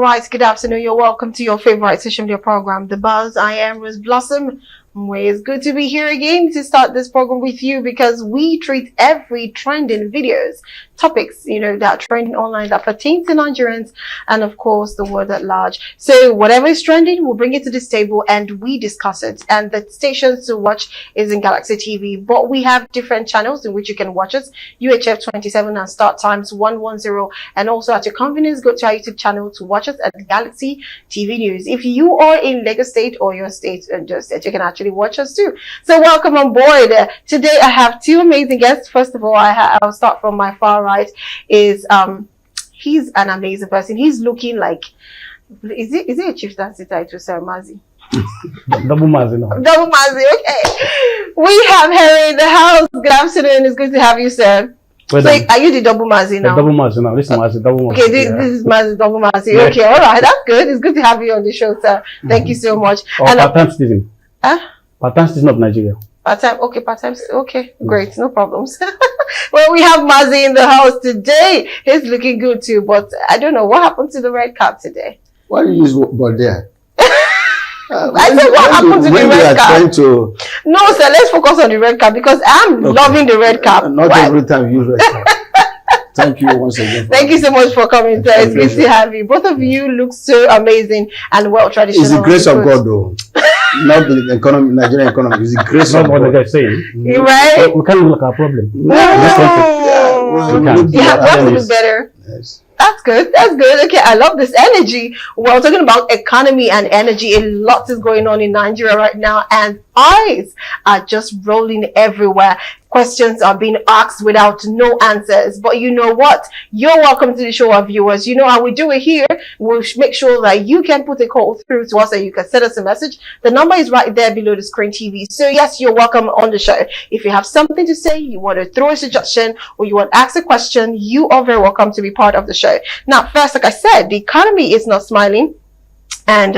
right, good afternoon. You're welcome to your favorite social media program, The Buzz. I am Rose Blossom. It's good to be here again to start this program with you because we treat every trending videos, topics, that trending online that pertain to Nigerians and of course the world at large. So whatever is trending, we'll bring it to this table and we discuss it. And the stations to watch is in Galaxy TV, but we have different channels in which you can watch us. UHF 27 and start times 110, and also at your convenience, go to our YouTube channel to watch us at Galaxy TV News. If you are in Lagos State or your state and just that, you can actually watch us too. So welcome on board. Today I have two amazing guests. First of all, I'll start from my far right. He's an amazing person. He's looking like, is it a chieftaincy title, Sir Mazi? Double Mazi, no. Double Mazi, okay. We have Harry in the house. Good afternoon. It's good to have you, sir. So are you the double Mazi now? The double Mazi now. This is Mazi, double Mazi. Okay, this is Mazi, double Mazi. Yeah. Okay, all right. That's good. It's good to have you on the show, sir. Thank you so much. And part-time citizen. Part-time citizen of Nigeria. Part-time, okay, part-time, okay, great, no problems. Well, we have Mazi in the house today. He's looking good too, but I don't know what happened to the red cap today. Why do you use but there? I said, what happened to the red cap? No, sir, let's focus on the red cap because I'm loving the red cap. Not every time you use red cap. Thank you once again. Thank you so much for coming, sir. It's good to have you. Both of you look so amazing and well traditional. It's the grace of God, though. Not the economy, Nigerian economy. It's the grace of God. What the guy saying. Right? We can't look at our problem. No. You have to look better. Yes. That's good. That's good. Okay, I love this energy. We're talking about economy and energy. A lot is going on in Nigeria right now, and eyes are just rolling everywhere. Questions are being asked without no answers. But you know what? You're welcome to the show, our viewers. You know how we do it here. We'll make sure that you can put a call through to us and you can send us a message. The number is right there below the screen TV. So yes, you're welcome on the show. If you have something to say, you want to throw a suggestion, or you want to ask a question, you are very welcome to be part of the show. Now, first, like I said, the economy is not smiling. And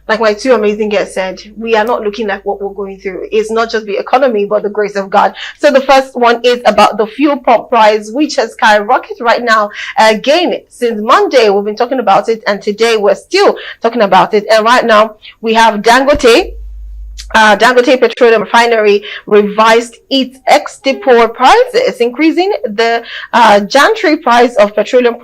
like my two amazing guests said, we are not looking like what we're going through. It's not just the economy, but the grace of God. So the first one is about the fuel pump price, which has skyrocketed right now. Again, since Monday, we've been talking about it. And today, we're still talking about it. And right now, we have Dangote Petroleum Refinery revised its ex-depot prices, increasing the Jantry price of petroleum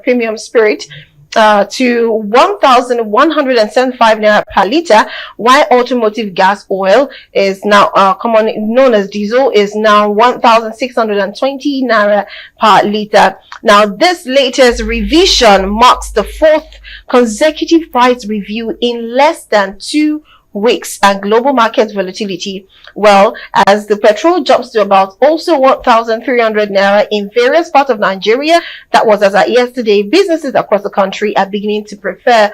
premium spirit to 1,175 naira per liter, while automotive gas oil is now commonly known as diesel is now 1,620 naira per liter. Now, this latest revision marks the fourth consecutive price review in less than 2 weeks, and global market volatility, well, as the petrol jumps to about also 1,300 naira in various parts of Nigeria. That was as at yesterday. Businesses across the country are beginning to prepare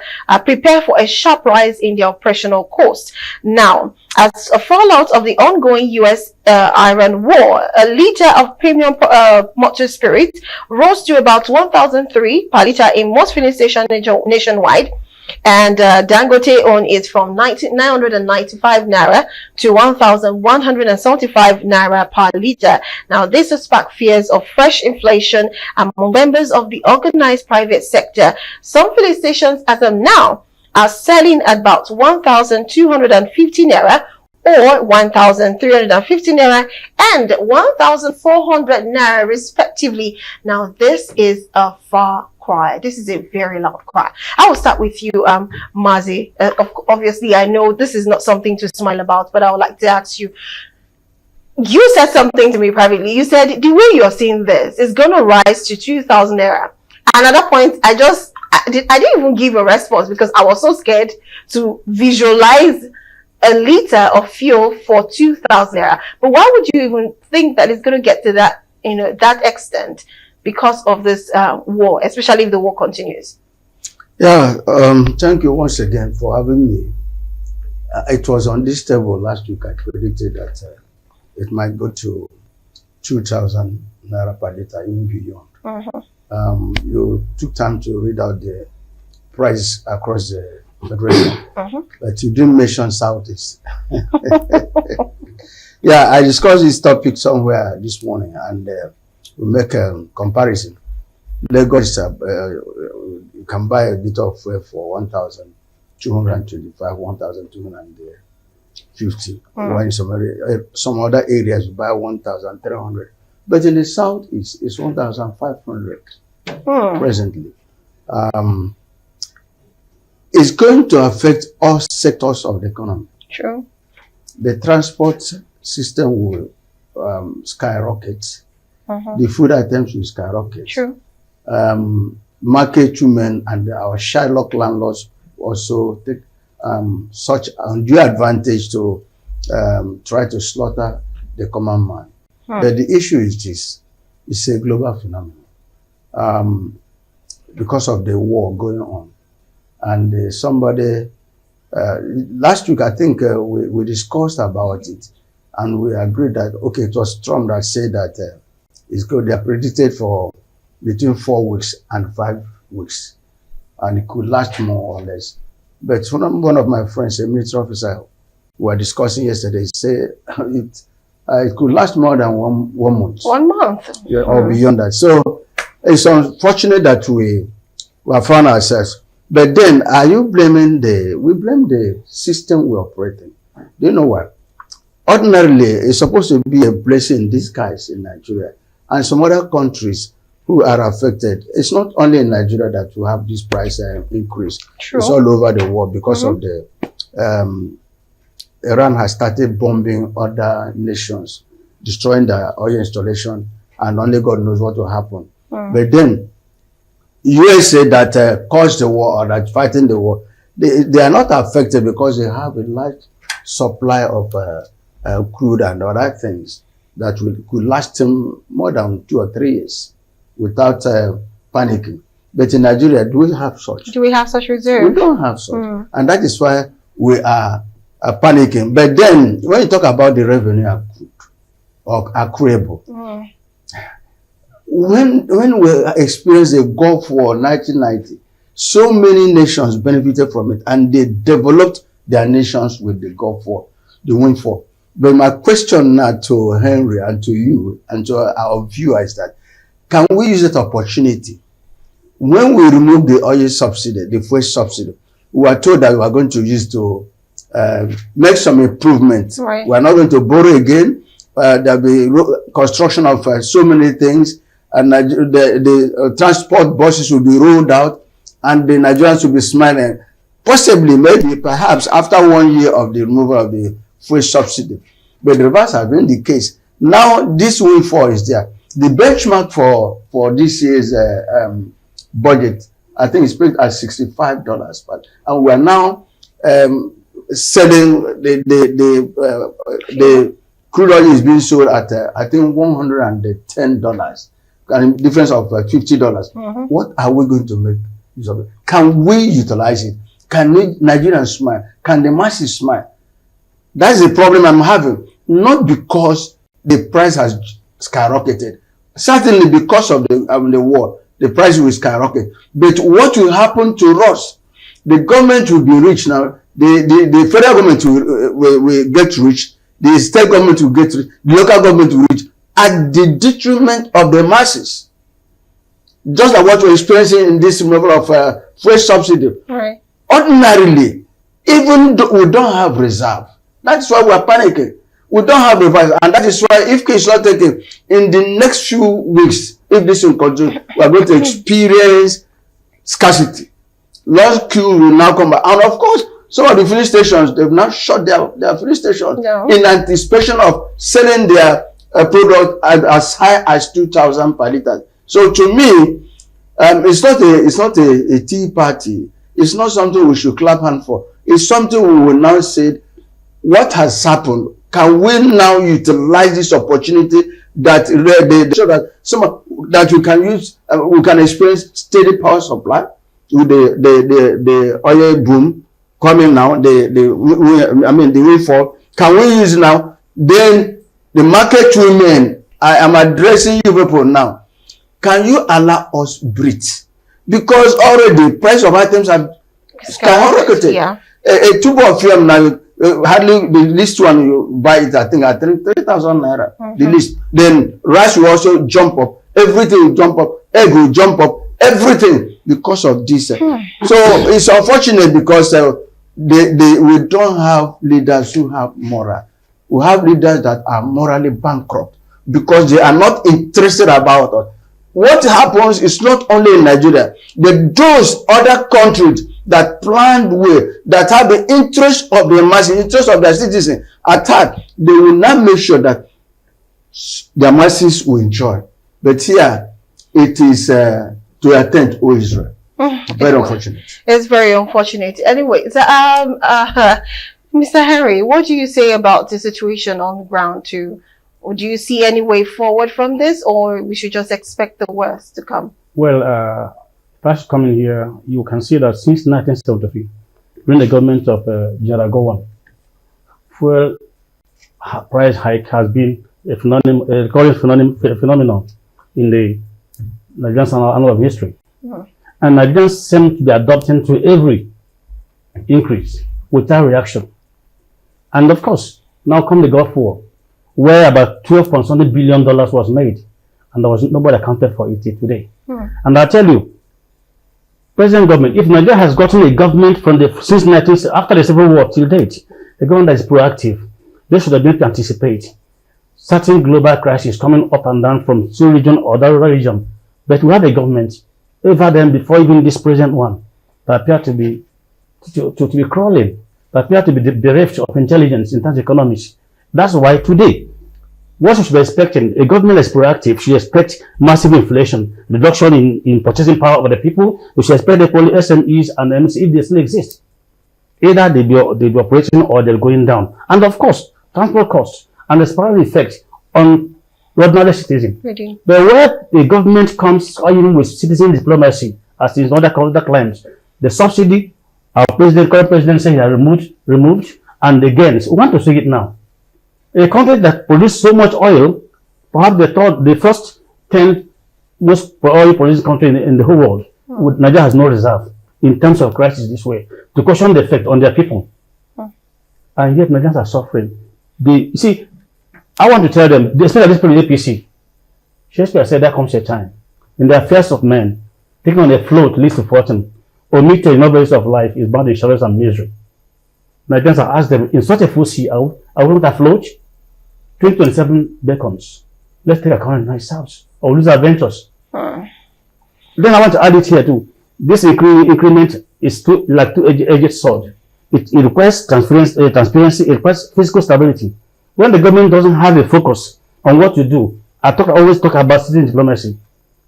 for a sharp rise in their operational costs. Now, as a fallout of the ongoing US-Iran war, a liter of premium motor spirit rose to about 1,003 per liter in most filling stations nationwide. And Dangote on is from 995 naira to 1,175 naira per liter. Now, this has sparked fears of fresh inflation among members of the organized private sector. Some filling stations, as of now, are selling at about 1,250 naira or 1,350 naira and 1,400 naira respectively. Now, this is a far cry. This is a very loud cry. I will start with you, Mazi. Obviously, I know this is not something to smile about, but I would like to ask you. You said something to me privately. You said the way you're seeing this is going to rise to 2,000 naira. And at that point, I didn't even give a response because I was so scared to visualize a liter of fuel for 2,000 naira. But why would you even think that it's going to get to that, that extent because of this war, especially if the war continues? Yeah, thank you once again for having me. It was on this table last week. I predicted that it might go to 2,000 naira per liter, even beyond. You took time to read out the price across the federation, but you didn't mention Southeast. Yeah, I discussed this topic somewhere this morning, and we make a comparison. Lagos, you can buy a liter of fuel for 1,225, 1,250. While in some other areas, you buy 1,300. But in the south, it's 1,500 presently. It's going to affect all sectors of the economy. True. The transport system will skyrocket. The food items will skyrocket. True. Market women and our Shylock landlords also take such undue advantage to try to slaughter the common man. But the issue is this: it's a global phenomenon because of the war going on. And somebody last week, I think we discussed about it, and we agreed that okay, it was Trump that said that it's good. They are predicted for between 4 weeks and 5 weeks, and it could last more or less. But one of my friends, a military officer, we were discussing yesterday, said it could last more than one month. 1 month? Yeah, or beyond that. So it's unfortunate that we have found ourselves. But then, are you blaming we blame the system we operate in. Do you know what? Ordinarily, it's supposed to be a blessing in disguise in Nigeria and some other countries who are affected. It's not only in Nigeria that we have this price increase. True. It's all over the world because of the Iran has started bombing other nations, destroying the oil installation, and only God knows what will happen. But then, USA that caused the war or that fighting the war, they are not affected because they have a large supply of crude and other things that could last them more than 2 or 3 years without panicking. But in Nigeria, do we have such? Do we have such reserve? We don't have such. And that is why we are panicking. But then, when you talk about the revenue accrued or accruable, when we experienced the Gulf War 1990, so many nations benefited from it, and they developed their nations with the Gulf War, the windfall. But my question now to Henry and to you and to our viewers is that, can we use that opportunity? When we remove the oil subsidy, the fuel subsidy, we are told that we are going to use to make some improvements. Right. We are not going to borrow again. There will be construction of so many things, and the transport buses will be rolled out, and the Nigerians will be smiling. Possibly, maybe, perhaps, after 1 year of the removal of the fuel subsidy. But the reverse has been the case. Now, this windfall is there. The benchmark for this year's budget, I think, is paid at $65, and we are now selling the crude oil is being sold at I think $110, and a difference of $50. What are we going to make use of it? Can we utilize it? Can Nigerians smile? Can the masses smile? That's the problem I'm having. Not because the price has skyrocketed. Certainly because of the war, the price will skyrocket. But what will happen to us? The government will be rich now. The federal government will get rich. The state government will get rich. The local government will rich at the detriment of the masses. Just like what we're experiencing in this removal of fuel subsidy. Right. Ordinarily, even though we don't have reserve, that's why we're panicking. We don't have reserve, and that is why if it's not taken in the next few weeks, if this will continue, we are going to experience scarcity. Large queue will now come back, and of course, some of the filling stations, they've now shut their filling stations in anticipation of selling their product at as high as 2,000 per liter. So to me, it's not a tea party. It's not something we should clap hand for. It's something we will now say, what has happened? Can we now utilize this opportunity that so that we can use, we can experience steady power supply with the oil boom coming now, the windfall. Can we use now? Then the market women, I am addressing you people now. Can you allow us breathe? Because already price of items have skyrocketed. Yeah. A tube of film now, hardly the least one you buy it, I think at 3,000 naira. The least. Then rice will also jump up. Everything will jump up. Egg will jump up. everything because of this. So it's unfortunate because we don't have leaders who have moral. We have leaders that are morally bankrupt because they are not interested about us. What happens is not only in Nigeria, but those other countries that planned way, that have the interest of the masses, interest of their citizens attack, they will not make sure that the masses will enjoy. But here, it is to attend, O Israel. Very unfortunate. It's very unfortunate. Anyway, so, Mr. Henry, what do you say about the situation on the ground too? Or do you see any way forward from this, or we should just expect the worst to come? Well, first coming here, you can see that since 1973, during the government of General Gowon, fuel price hike has been a phenomenon in the Nigerian annal of history. And Nigerians seem to be adopting to every increase without reaction. And of course, now come the Gulf War, where about $12.something billion was made, and there was nobody accounted for it today. And I tell you, present government, if Nigeria has gotten a government from after the Civil War till date, a government that is proactive, they should have been to anticipate certain global crises coming up and down from some region or that region. But we have a government over them before even this present one that appear to be crawling, that appear to be bereft of intelligence in terms of economics. That's why today, what we should be expecting, a government that's proactive should expect massive inflation, reduction in purchasing power of the people. We should expect the SMEs and MSs, if they still exist, either they be operating or they're going down. And of course, transport costs and the spiral effect on ordinary citizens. But where the government comes even with citizen diplomacy, as in other climes, the subsidy, our current president said he has removed, and again, we want to see it now. A country that produces so much oil, perhaps the first 10 most oil producing country in the whole world, Nigeria has no reserve in terms of crisis this way, to caution the effect on their people. And yet Nigerians are suffering. You see, I want to tell them, especially this people in APC, Shakespeare said there comes a time in the affairs of men, taking on a float leads to fortune, omitted in novels of life is bound in shadows and misery. Nigerians have asked them, in such a full sea, are we not afloat? 2027 beckons. Let's take account of ourselves or lose our ventures. Then I want to add it here too. This increment is like two-edged sword. It requires transparency, it requires physical stability. When the government doesn't have a focus on what you do, I always talk about citizen diplomacy.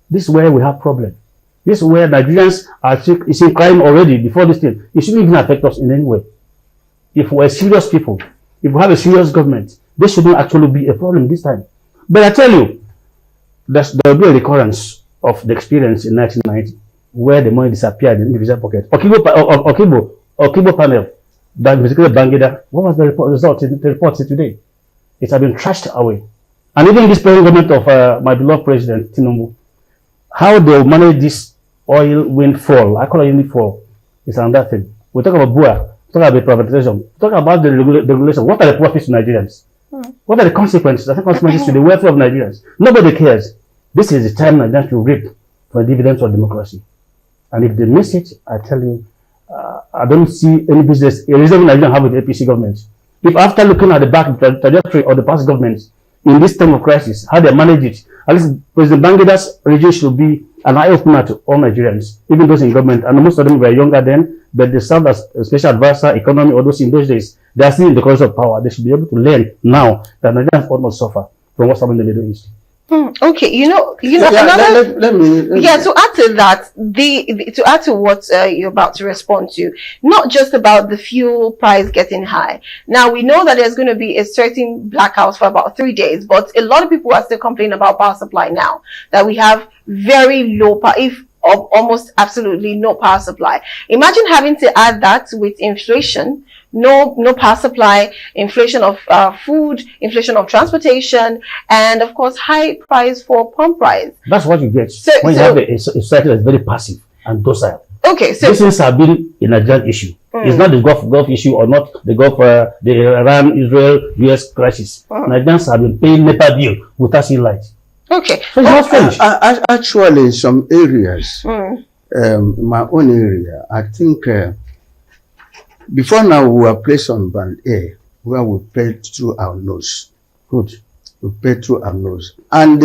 This is where we have problem. This is where Nigerians are seeing crime already before this thing. It shouldn't even affect us in any way. If we're serious people, if we have a serious government, this shouldn't actually be a problem this time. But I tell you, there will be a recurrence of the experience in 1990, where the money disappeared in individual pocket. Okibo panel that investigated Bangida, what was the result in the report today? It has been trashed away. And even this present government of my beloved president, Tinubu, how they manage this oil windfall, I call it windfall, is another thing. We talk about BUA, talk about privatization, talk about the regulation. What are the profits to Nigerians? What are the consequences? The consequences to the welfare of Nigerians? Nobody cares. This is the time Nigerians to reap for the dividends of democracy. And if they miss it, I tell you, I don't see any business, a reason Nigerians have with the APC government. If after looking at the back trajectory of the past governments in this time of crisis, how they manage it, at least President Bangida's regime should be an eye-opener to all Nigerians, even those in government. And most of them were younger then, but they served as a special advisor, economy, or those in those days. They are still in the corridors of power. They should be able to learn now that Nigerians will not suffer from what's happening in the Middle East. Okay, to add to that, to add to what you're about to respond to, not just about the fuel price getting high. Now we know that there's going to be a certain blackout for about 3 days, but a lot of people are still complaining about power supply now, that we have very low power, almost absolutely no power supply. Imagine having to add that with inflation, no power supply, inflation of food, inflation of transportation, and of course high price for pump price. That's what you get when you have a society that's very passive and docile. Okay, so these things have been a Nigerian issue. It's not the Gulf issue, or not the Gulf, the Iran, Israel, US crisis. Nigerians have been paying NEPA bill without seeing light. Okay. So it's not strange. Actually, in some areas, in my own area, I think before now we were placed on band A, where we paid through our nose. Good. We paid through our nose. And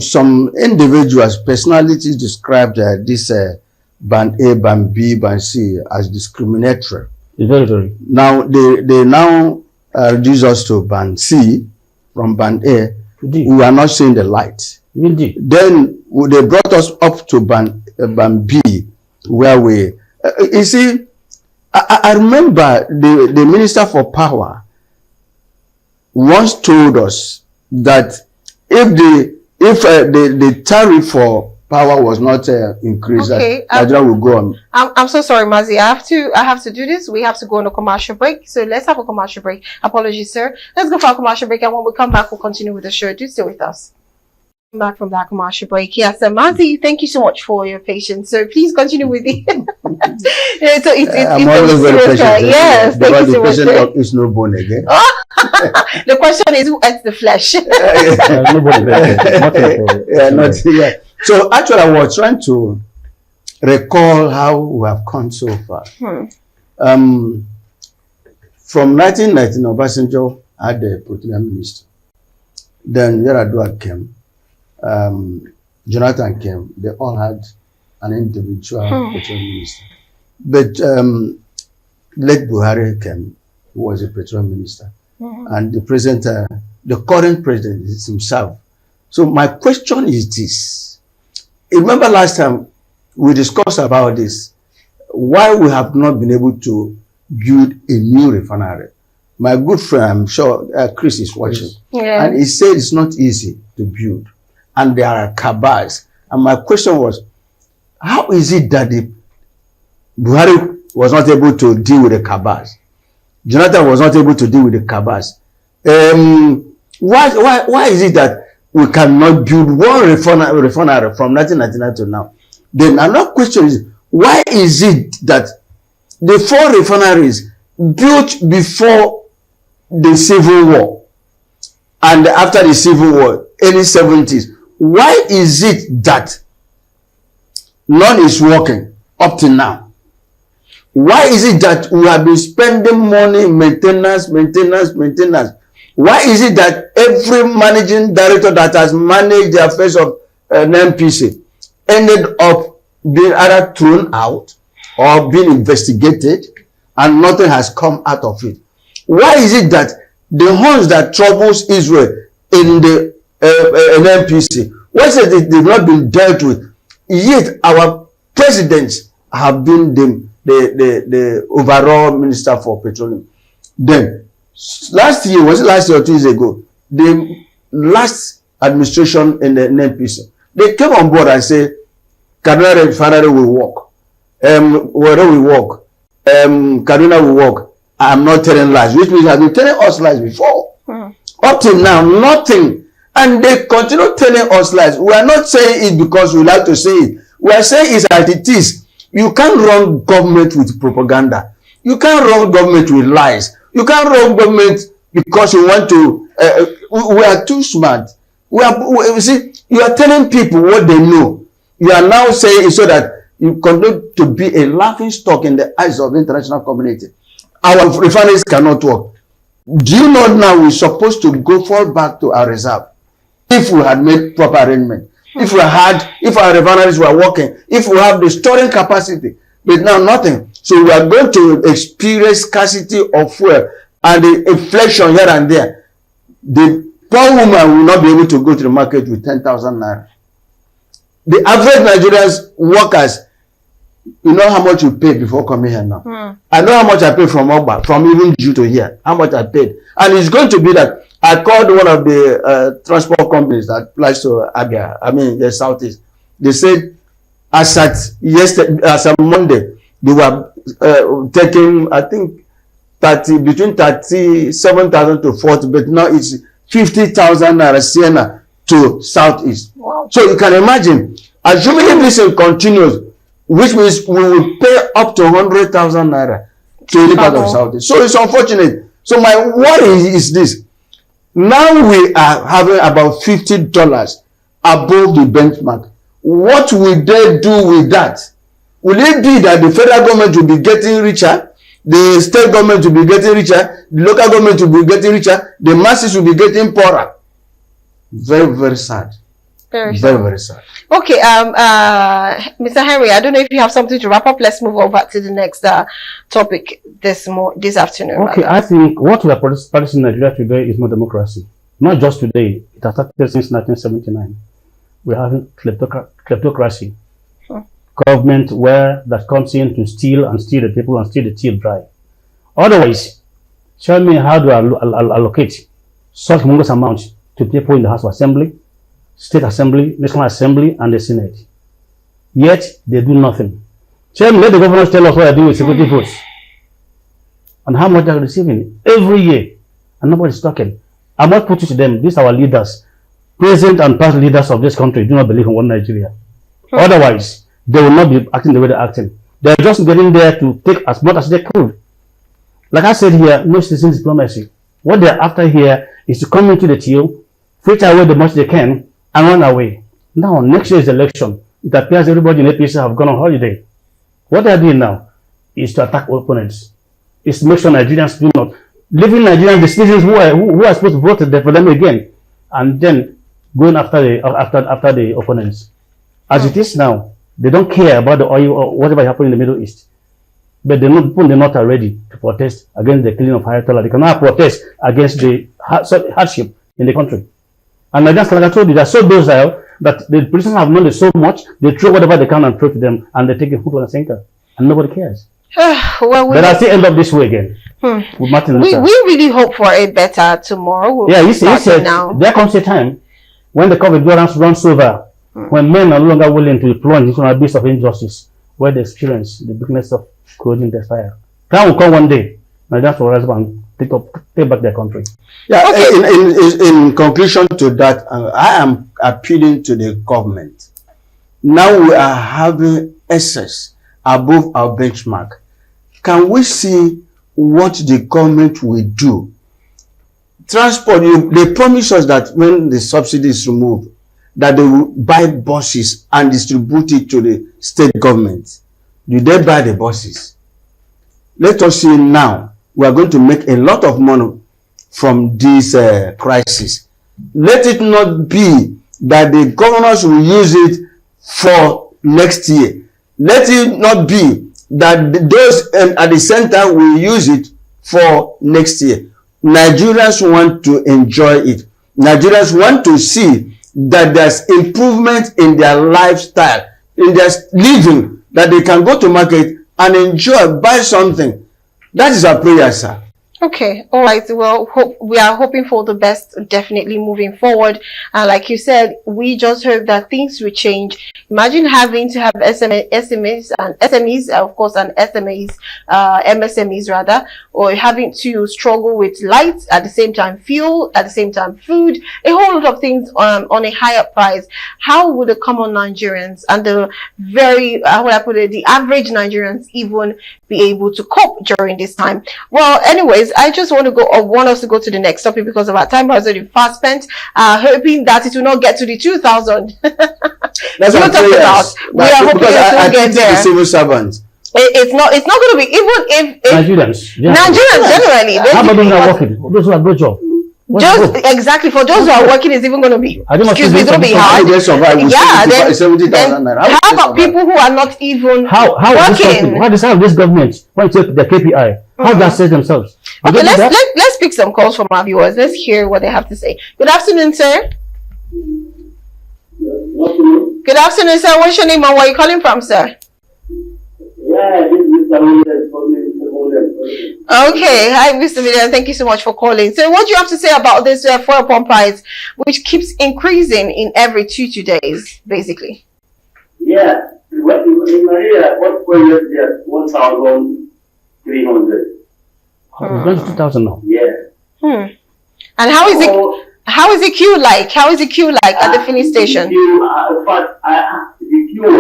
some individuals, personalities described this band A, band B, band C as discriminatory. Very, very. Now, they now reduce us to band C from band A. Indeed. We are not seeing the light. Indeed. Then they brought us up to band B, where we, you see, I remember the Minister for Power once told us that if the tariff for power was not increased, Okay, Nigeria will go on. I'm so sorry, Mazi. I have to do this. We have to go on a commercial break. So let's have a commercial break. Apologies, sir. Let's go for a commercial break, and when we come back, we'll continue with the show. Do stay with us. Back from that commercial break. Yes, Mazi, thank you so much for your patience. So please continue with it. I'm always very patient. Yes, thank you so much. The patient is no bone again. The question is, who ate the flesh? So actually, I was trying to recall how we have come so far. From 1919, Obasanjo had the petroleum minister. Then Yaradua came. Jonathan came. They all had an individual petroleum minister. But late Buhari came, who was a petroleum minister. And the president, the current president is himself. So my question is this. Remember last time we discussed about this, why we have not been able to build a new refinery. My good friend, I'm sure Chris is watching, and he said it's not easy to build. And there are cabals. And my question was, how is it that the Buhari was not able to deal with the cabals? Jonathan was not able to deal with the cabals. Why is it that we cannot build one refinery from 1999 to now? Then another question is, why is it that the 4 refineries built before the Civil War and after the Civil War, early 70s, why is it that none is working up to now? Why is it that we have been spending money, maintenance? Why is it that every managing director that has managed the affairs of an NPC ended up being either thrown out or being investigated and nothing has come out of it? Why is it that the ones that troubles Israel in the NPC, why is it that they've not been dealt with? Yet our presidents have been the overall minister for petroleum. Then last year, was it last year or 2 years ago, the last administration in the NPC, they came on board and said, Kaduna refinery will work. Whether we work, Kaduna will work. I'm not telling lies, which means I've been telling us lies before. Up till now, nothing. And they continue telling us lies. We are not saying it because we like to say it. We are saying it as it is. You can't run government with propaganda. You can't run government with lies. You can't run government because you want to. We are too smart. You see, you are telling people what they know. You are now saying it so that you continue to be a laughing stock in the eyes of the international community. Our refineries cannot work. Do you know now we're supposed to fall back to our reserve if we had made proper arrangement? If our refineries were working, if we have the storing capacity, but now nothing. So we are going to experience scarcity of fuel and the inflation here and there. The poor woman will not be able to go to the market with 10,000 naira. The average Nigerians workers, you know how much you paid before coming here now. I know how much I paid from Ogba, from even Jew to here, how much I paid. And it's going to be that I called one of the transport companies that applies to Abia, the Southeast. They said, as at Monday, they were taking, I think, between 37,000 to 40, but now it's 50,000 naira Siena to Southeast. Wow. So you can imagine, assuming if this continues, which means we will pay up to 100,000 naira to any part of Southeast. So it's unfortunate. So my worry is this. Now we are having about $50 above the benchmark. What will they do with that? Will it be that the federal government will be getting richer, the state government will be getting richer, the local government will be getting richer, the masses will be getting poorer? Very, very sad. Very, very sad. Okay, Mr. Henry, I don't know if you have something to wrap up. Let's move over to the next topic this afternoon. Okay, rather. I think what we are practicing in Nigeria today is not democracy. Not just today. It has started since 1979. We're having kleptocracy. Government that comes in to steal the people and steal the tea dry. Otherwise, tell me how do I allocate such humongous amounts to people in the House of Assembly, State Assembly, National Assembly, and the Senate. Yet, they do nothing. Tell me, let the governors tell us what they do with security votes. And how much they are receiving every year. And nobody's talking. I must put it to them, these are our leaders. Present and past leaders of this country do not believe in one Nigeria. Otherwise, they will not be acting the way they're acting. They're just getting there to take as much as they could. Like I said here, no citizen diplomacy. What they're after here is to come into the till, filter away the much they can, and run away. Now, next year's election, it appears everybody in APC have gone on holiday. What they're doing now is to attack opponents. It's to make sure Nigerians do not, leaving Nigerians, the citizens who are supposed to vote for them again, and then going after the opponents. As it is now, they don't care about the oil or whatever happened in the Middle East. But people in the north are ready to protest against the killing of Hayatollah. They cannot protest against the hardship in the country. And like I told you, they're so docile that the politicians have known it so much, they throw whatever they can and throw to them, and they take a foot on a sinker. And nobody cares. Well, but I'll still end up this way again. With Martin Luther. We really hope for a better tomorrow. Yeah, you said now. There comes a time when the COVID runs over, when men are no longer willing to plunge into an abyss of injustice, where they experience the weakness of clothing their fire. Time will come one day, and that's for us and take back their country. Yeah, okay. In conclusion to that, I am appealing to the government. Now we are having excess above our benchmark. Can we see what the government will do? Transport, they promise us that when the subsidy is removed, that they will buy buses and distribute it to the state government. Do they buy the buses? Let us see now. We are going to make a lot of money from this crisis. Let it not be that the governors will use it for next year. Let it not be that those at the center will use it for next year. Nigerians want to enjoy it. Nigerians want to see that there's improvement in their lifestyle, in their living, that they can go to market and enjoy, buy something. That is our prayer, sir. Okay, all right. Well, we are hoping for the best, definitely moving forward. And like you said, we just hope that things will change. Imagine having to have SMEs and SMEs, of course, and SMEs, MSMEs rather, or having to struggle with lights at the same time, fuel at the same time, food, a whole lot of things on a higher price. How would the common Nigerians and the very, how would I put it, the average Nigerians even be able to cope during this time? Well, anyways, I just want us to go to the next topic because of our time has already fast spent. Hoping that it will not get to the 2,000. That's what we are hoping it will get there. The civil servants. It's not going to be, even if Nigerians generally. How about those who are working? Those who have no job. Just exactly for those who are working, it's even going to be, excuse me, it's going to be hard. Yeah, then how about people who are not even working? How does this government want to take the KPI? How does they set themselves? Okay, let's pick some calls from our viewers. Let's hear what they have to say. Good afternoon, sir. Good afternoon, sir. What's your name and where are you calling from, sir? Yeah, this is Mr. Okay, hi Mr. Million, thank you so much for calling. So what do you have to say about this fuel pump price, which keeps increasing in every 2 days, basically? Yeah, in Maria, what was yesterday? 1,300. It's going to 2,000 now. Yeah. And how is the queue like? How is the queue like at the filling station? The queue was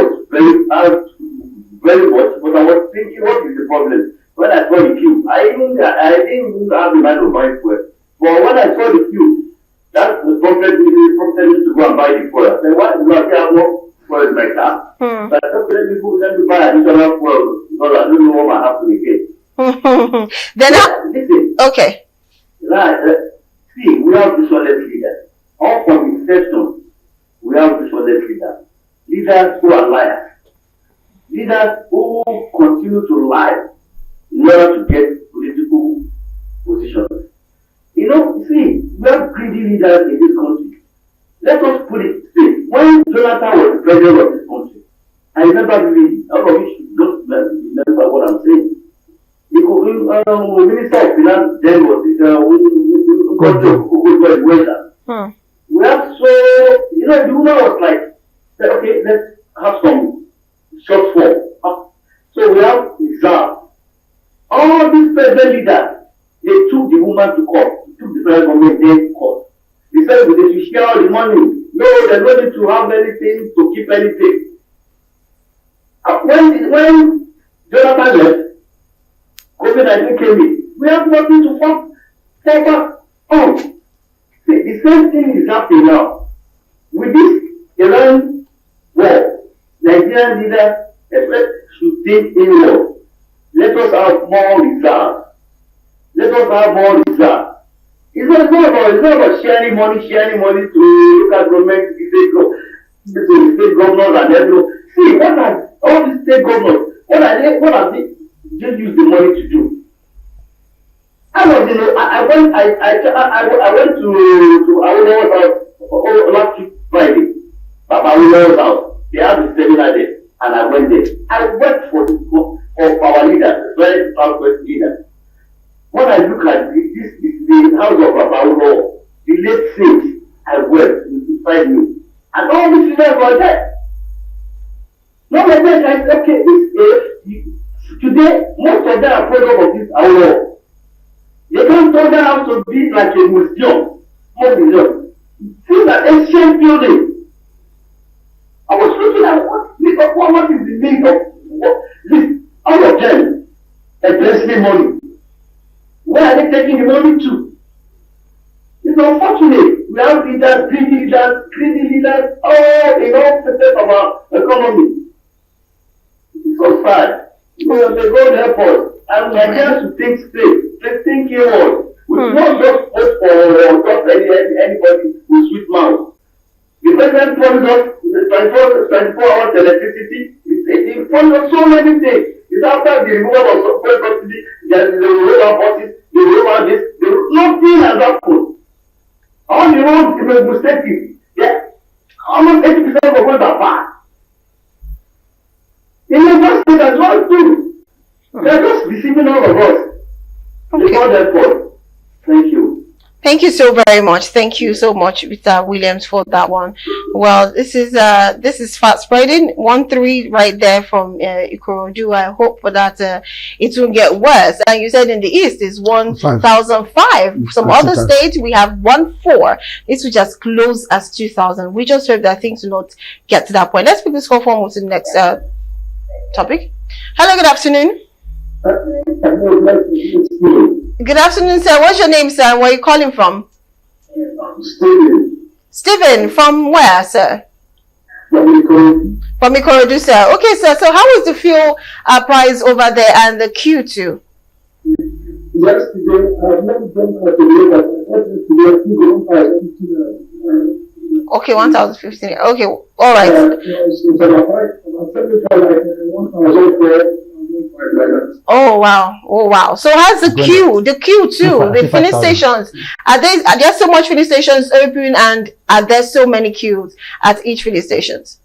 very much, but I was thinking, what is the problem? When I saw the queue, I didn't have the mind to buy fuel. But when I saw the queue, that's the prophet me to go and buy the fuel. I said, why do I have no fuel in my car? So I said, let me buy additional fuel because I don't know what might happen again. Then listen. okay. See, we have dishonest leaders. All from inception, we have dishonest leaders. Leaders who are liars. Leaders who continue to lie in order to get political positions. You know, see, we have greedy leaders in this country. Let us put it straight. When Jonathan was president of this country, I remember really, all of you should don't remember what I'm saying. The Minister of Finance then was we have so, you know, the woman was like, okay, let's have some shortfall. So we have reserve. All these president leaders, they took the woman to court, took the federal government to court. They said they should share all the money. No, there's no need to have anything to keep anything. When Jonathan left, COVID-19 came in. We have nothing to fall back on. See, the same thing is happening now. With this Iran war, Nigerian leaders should think inward. Let us have more reserve. Let us have more reserve. It's not about sharing money to local government, to state governors and everyone. See, what are all the state governors? What are they just use the money to do? I was, you know, I went to our house last week Friday. Our house. They have the seminar there, and I went there. I worked for our leaders, very southwest leaders. When I look at the house of Papa, the late saints, I worked inside me, and all these leaders were there. Not like that, I said, okay, today, most of them are product of this our. They can't turn that out to be like a museum. See that ancient building. I was looking at what is the need of all of them embezzling money. Where are they taking the money to? It's unfortunate. We have leaders, greedy leaders, all in all facets of our economy. It's so sad. Because they go help us. And Nigerians to think straight. They think inward. We don't just vote for anybody with sweet mouth. The president promised us 24 hours electricity. He promised us so many things. It's after the removal of fuel subsidy, there is the roll buses, the roll this, nothing has happened. All the roads in the mistake, yeah, almost 80% of the roads are bad. In the first state as well too. They're just deceiving all of us. Okay. Before that point. Thank you. Thank you so very much. Thank you so much, Mr. Williams, for that one. Well, this is fast spreading 1-3 right there from Ikorodu. I hope for that it won't get worse. And you said in the east is 1,005. Some other states we have 1,4. This will just close as 2,000. We just hope that things will not get to that point. Let's pick this call forward to the next topic. Hello, good afternoon. Good afternoon, sir. What's your name, sir? Where are you calling from? Stephen, from where, sir? From Ikorodu, sir. Okay, sir. So how is the fuel price over there and the queue too? Yesterday, okay, 1,015. Okay, all right. Oh wow. So how's the queue too, the filling stations, are there so much filling stations open, and are there so many queues at each filling stations?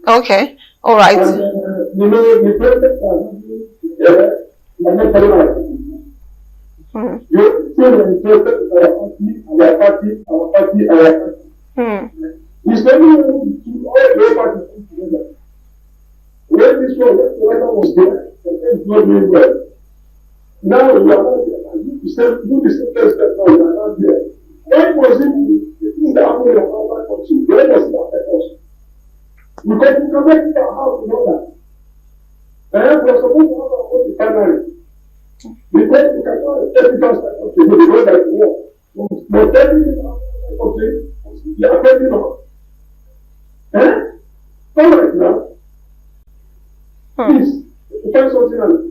Okay, all right. He's telling to all the parties together. When this one was there, the not doing well. Now you are not there. You do the same step now, you are not there. When was it the thing that happened in our country? When was it affect us? Because we cannot leave our house in order. And we're supposed to have our own primary. Because you cannot take it outside of the because that war. But everything outside of the you are getting on. All right now. Please, find something else.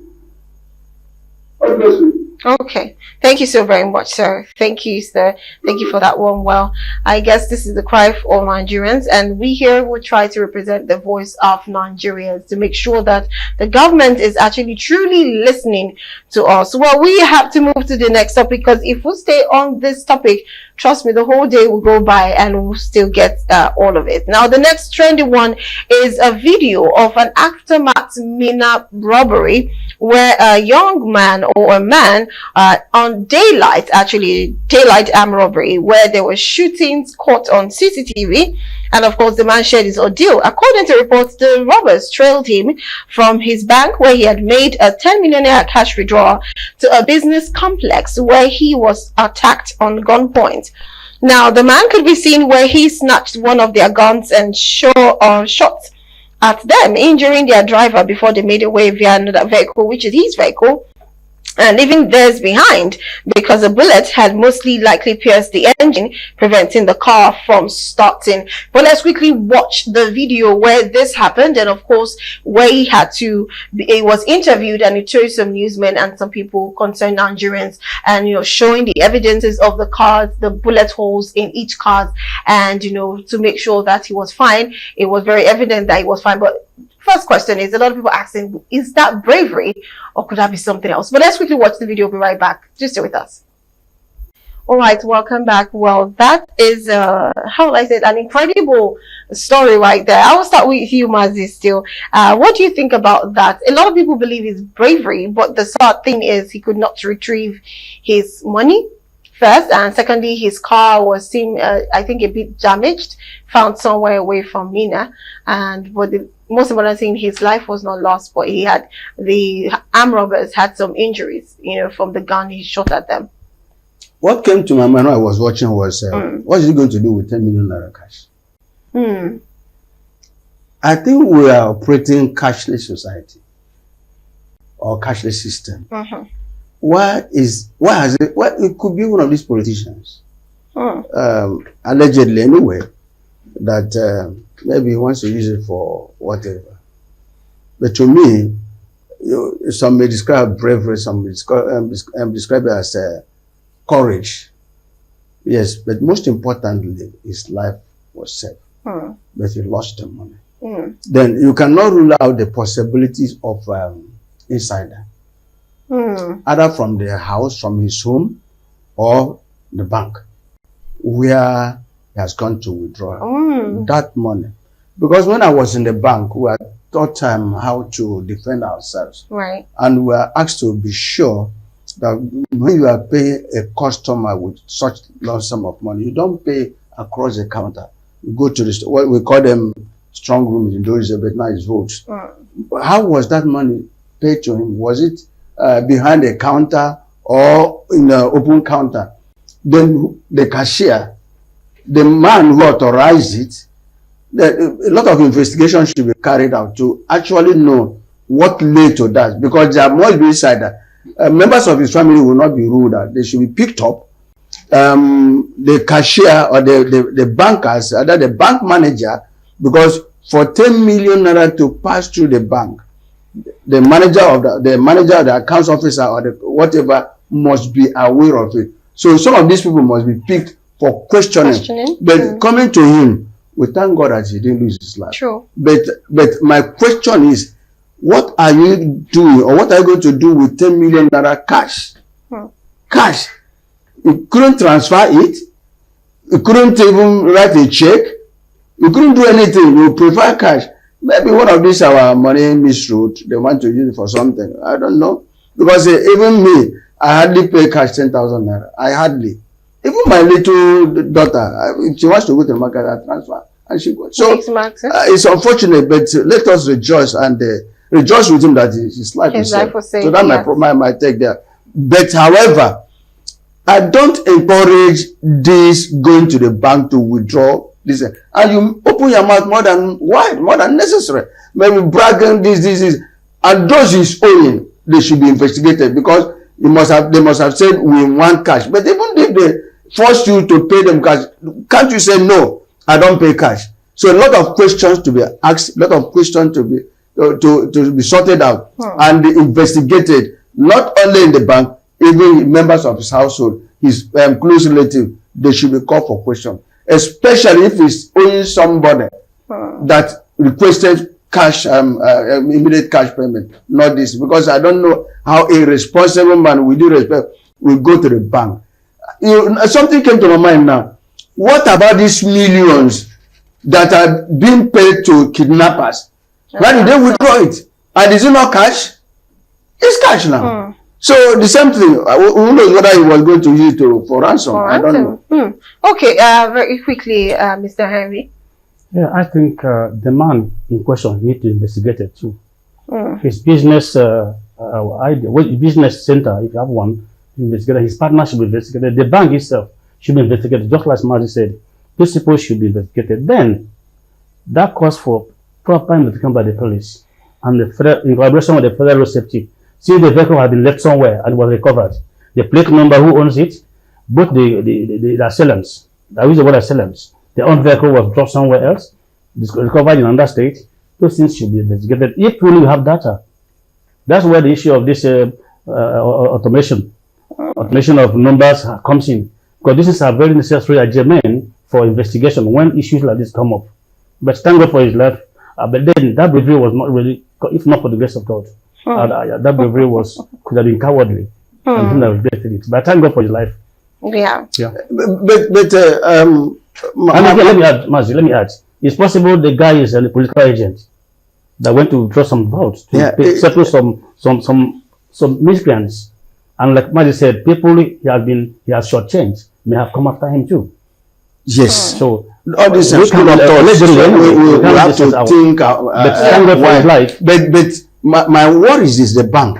God bless you. Okay, thank you so very much, sir. Thank you, sir. Thank you for that one. Well, I guess this is the cry for all Nigerians, and we here will try to represent the voice of Nigerians to make sure that the government is actually truly listening to us. Well, we have to move to the next topic, because if we stay on this topic, trust me, the whole day will go by and we'll still get all of it. Now, the next trendy one is a video of an aftermath Minna robbery, where a young man or a man on daylight armed robbery, where there were shootings caught on CCTV, and of course the man shared his ordeal. According to reports, the robbers trailed him from his bank, where he had made a 10 million naira cash withdrawal, to a business complex where he was attacked on gunpoint. Now, the man could be seen where he snatched one of their guns and shot at them, injuring their driver before they made away via another vehicle, which is his vehicle, and leaving theirs behind, because the bullet had mostly likely pierced the engine, preventing the car from starting. But let's quickly watch the video where this happened, and of course where he was interviewed, and he told some newsmen and some people concerned Nigerians, and showing the evidences of the cars, the bullet holes in each car, and to make sure that he was fine. It was very evident that he was fine. But first question is, a lot of people asking, is that bravery or could that be something else? But let's quickly watch the video. We'll be right back. Just stay with us. All right, welcome back. Well, that is how will I say it, an incredible story right there. I will start with you, Mazi, still. What do you think about that? A lot of people believe it's bravery, but the sad thing is he could not retrieve his money first, and secondly, his car was seen, I think, a bit damaged, found somewhere away from Minna, but the most important thing, his life was not lost, but the armed robbers had some injuries, from the gun he shot at them. What came to my mind when I was watching was, what is he going to do with 10 million naira cash? I think we are operating cashless society or cashless system. It could be one of these politicians, allegedly anyway, that maybe he wants to use it for whatever. But to me, some may describe bravery, some may describe it as courage. Yes, but most importantly, his life was saved. But he lost the money. Then you cannot rule out the possibilities of insider. Either from their house, from his home, or the bank, where he has gone to withdraw that money. Because when I was in the bank, we were taught how to defend ourselves. Right. And we were asked to be sure that when you are paying a customer with such large sum of money, you don't pay across the counter. You go to the what we call them strong rooms in those days, but now it's votes. How was that money paid to him? Was it behind a counter or in an open counter? Then the cashier, the man who authorized it, a lot of investigation should be carried out to actually know what led to that, because there must be insider. Members of his family will not be ruled out. They should be picked up. The cashier or the bankers, either the bank manager, because for 10 million naira to pass through the bank, the manager of the accounts officer or the whatever must be aware of it. So some of these people must be picked for questioning. But coming to him, we thank God that he didn't lose his life. True. But my question is, what are you doing, or what are you going to do with 10 million naira cash? Cash. You couldn't transfer it. You couldn't even write a check. You couldn't do anything. You prefer cash. Maybe one of these our money misroute. They want to use it for something. I don't know. Because even me, I hardly pay cash 10,000 naira. I hardly. Even my little daughter, she wants to go to the market, I transfer. And she goes. So it's unfortunate, but let us rejoice and rejoice with him that his life is saved. So that's my take there. But however, I don't encourage this going to the bank to withdraw this. And you open your mouth more than necessary. Maybe bragging this. And those he's owing, they should be investigated because they must have said we want cash. But even if they force you to pay them cash, can't you say no, I don't pay cash? So a lot of questions to be asked, a lot of questions to be sorted out and investigated, not only in the bank, even members of his household, his close relative, they should be called for question, especially if he's owing somebody that requested cash, immediate cash payment, not this, because I don't know how a responsible man, with due respect, will go to the bank. Something came to my mind now. What about these millions that are being paid to kidnappers? Why did they withdraw it? And is it not cash? It's cash now. So the same thing. Who knows whether he was going to use it for ransom? I don't know. Okay, very quickly, Mr. Henry. Yeah, I think the man in question needs to investigate it too. His business business center, if you have one, investigated. His partner should be investigated. The bank itself should be investigated. Just like Marty said, those people should be investigated. Then that calls for proper investigation by the police and the federal, in collaboration with the federal road safety. Since the vehicle had been left somewhere and was recovered, the plate number, who owns it, both the assailants, I use the word assailants, their own vehicle was dropped somewhere else, recovered in another state. Those things should be investigated if we have data. That's where the issue of this automation of numbers comes in, because this is a very necessary germane for investigation when issues like this come up. But thank God for his life. But then that bravery was not really, if not for the grace of God, that bravery could have been cowardly and couldn't have regretted it. But thank God for his life. Yeah. Let me add. It's possible the guy is a political agent that went to draw some votes to settle some miscreants. And like Mazi said, people he has shortchanged may have come after him too. Yes. So all this we have to think. But my worry is the bank.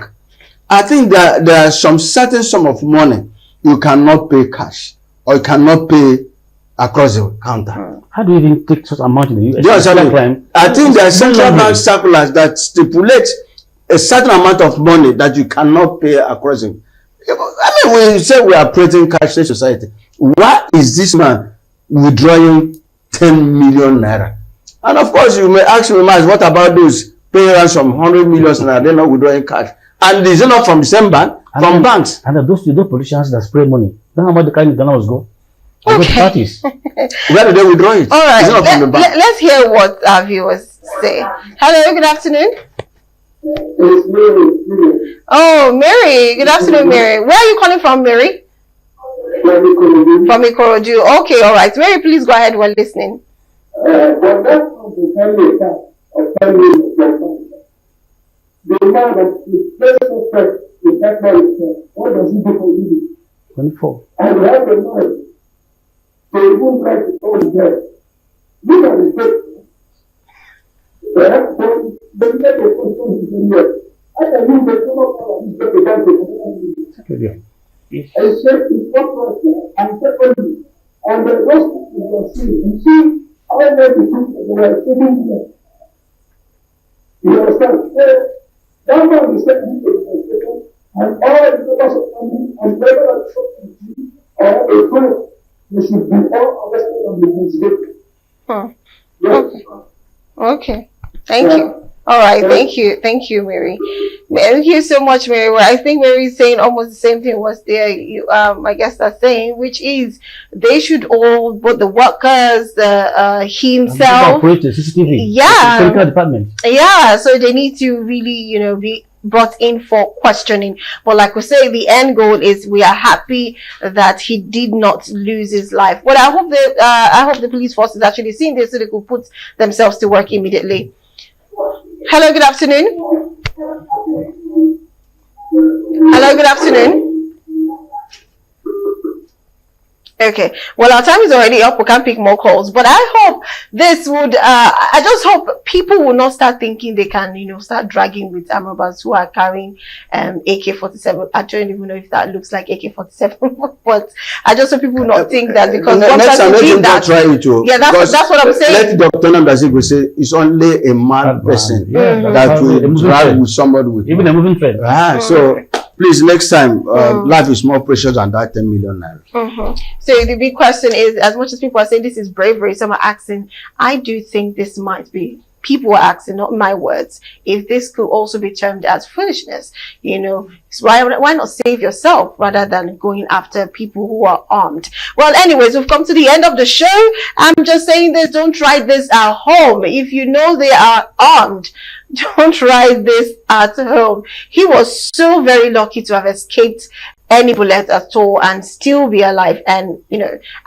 I think that there are some certain sum of money you cannot pay cash or you cannot pay across the counter. How do you even take such amount in the US? I think there are central bank circulars that stipulate a certain amount of money that you cannot pay across it. I mean, we say we are operating cashless society. Why is this man withdrawing 10 million naira? And of course, you may ask me, what about those paying some 100 million naira? They're not withdrawing cash. And is it not from the same bank? From banks. And those politicians that spray money, don't know about the kind of dollars go. Okay. Parties. Where do they withdraw it? All right. Let's hear what our viewers say. Hello, good afternoon. Oh, Mary. Good afternoon, Mary. Where are you calling from, Mary? From Ikorodu. Okay, all right. Mary, please go ahead while listening. The man that is first suspect in that man, what does he do for you? 24. And we have the mind to even try to hold his head. Look at his face. Perhaps they make a question to him. I can use the stomach and get the guy to I said it's not right and secondly, and the rest of you are seeing. You see, I made the people that were sitting here. You understand? That man is taking the second, and all the members of family and whether I talk to you or a friend, they should be all arrested on the investigation. Yes. Okay. Thank you. All right. Thank you, Mary. Thank you so much, Mary. Well, I think Mary is saying almost the same thing was there. I guess that's saying, which is they should all, both the workers, himself, CCTV, department. Yeah. So they need to really, be brought in for questioning. But like we say, the end goal is we are happy that he did not lose his life. But I hope the police force is actually seeing this so they could put themselves to work immediately. Hello, good afternoon. Hello, good afternoon. Okay. Well, our time is already up. We can't pick more calls, but I hope this would. I just hope people will not start thinking they can, start dragging with arm robbers who are carrying AK-47. I don't even know if that looks like AK-47, but I just hope people will not think that because one next time person did that. Try it to, Yeah, that's what I'm saying. Let Dr. Namdasik will say it's only a mad person that will drive with somebody with even a moving train. So. Please, next time, life is more precious than that 10 million naira. So the big question is, as much as people are saying this is bravery, some are asking, I do think this might be, people are asking, not my words, if this could also be termed as foolishness. So why not save yourself rather than going after people who are armed? Well, anyways, we've come to the end of the show. I'm just saying this, don't try this at home. If you know they are armed, don't try this at home. He was so very lucky to have escaped any bullet at all and still be alive, and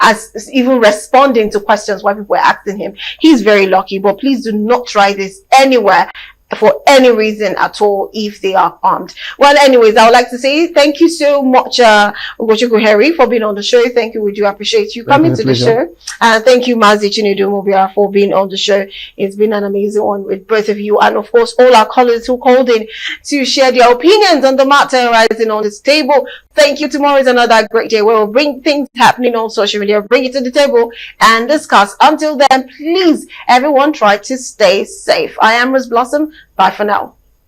as even responding to questions why people were asking him. He's very lucky, but please do not try this anywhere for any reason at all if they are armed. Well, anyways, I would like to say thank you so much, Ugochukwu Harry, for being on the show. Thank you. We do appreciate you coming to the show. And thank you, Mazi Chinedu Mobia, for being on the show. It's been an amazing one with both of you, and of course all our callers who called in to share their opinions on the matter rising on this table. Thank you. Tomorrow is another great day where we'll bring things happening on social media, bring it to the table and discuss. Until then, please, everyone, try to stay safe. I am Rose Blossom. Bye for now.